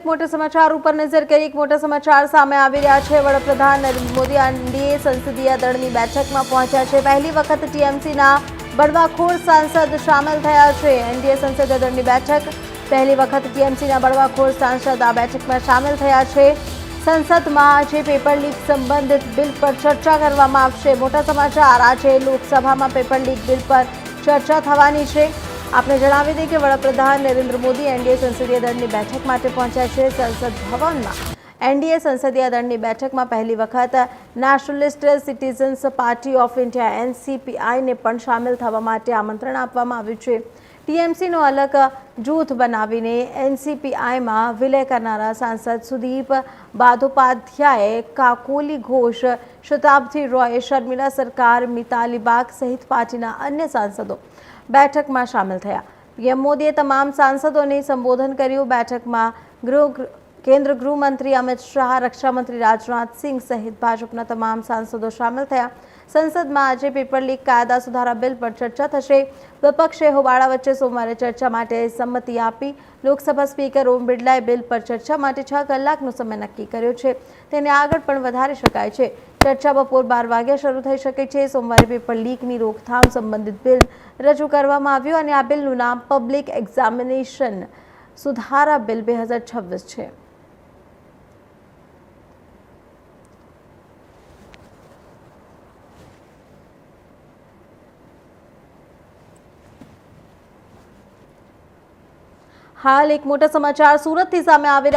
મોટા સમાચાર ઉપર નજર કરી એક મોટા સમાચાર સામે આવી રહ્યા છે। વડાપ્રધાન નરેન્દ્ર મોદી એનડીએ સંસદીય દળની બેઠકમાં પહોંચ્યા છે। પહેલી વખત ટીએમસીના બળવાખોર સાંસદ સામેલ થયા છે। એનડીએ સંસદીય દળની બેઠક પહેલી વખત ટીએમસીના બળવાખોર સાંસદ આ બેઠકમાં સામેલ થયા છે। સંસદમાં આજે પેપર લીક સંબંધિત બિલ પર ચર્ચા કરવામાં આવશે। મોટા સમાચાર આજે લોકસભામાં પેપર લીક બિલ પર ચર્ચા થવાની છે। आपने जणावी दी कि वडाप्रधान नरेंद्र मोदी एनडीए संसदीय दळनी बैठक माटे पहुंच्या छे। संसद भवन में एनडीए संसदीय दळनी बैठक में पहली वखत nationalist citizens party of India NCPI ने पण शामिल थवा माटे आमंत्रण आपवामां आव्युं छे। टीएमसी नो अलग जूथ बनावीने एनसीपीआई में विलय करनारा सांसद सुदीप बंदोपाध्याय, काकोली घोष, शताब्दी रॉय, शर्मिला सरकार, मिताली बाग सहित पार्टीना अन्य सांसदों बैठक में शामिल थया। पीएम मोदीए तमाम सांसदों ने संबोधन कर्युं। बैठक में केंद्र गृहमंत्री अमित शाह, रक्षा मंत्री राजनाथ सिंह सहित भाजपा तमाम सांसदों शामिल थया। संसद में आज पेपर लीक कायदा सुधारा बिल पर चर्चा थशे। विपक्षे होबाळा वच्चे सोमवारे चर्चा माटे सम्मति आपी। लोकसभा स्पीकर ओम बिरलाए बिल पर चर्चा माटे 6 कलाकनो समय नक्की कर्यो छे। तेने आगळ पण वधारी शकाय छे। चर्चा बपोर 12 वाग्ये शरू थई शके छे। सोमवारे पेपर लीकनी रोकथाम संबंधित बिल रजू करवामां आव्युं अने आ बिलनुं नाम पब्लिक एक्जामिनेशन सुधारा बिल 2026 छे। हाल एक मोटा समाचार सूरत थी सामे आवी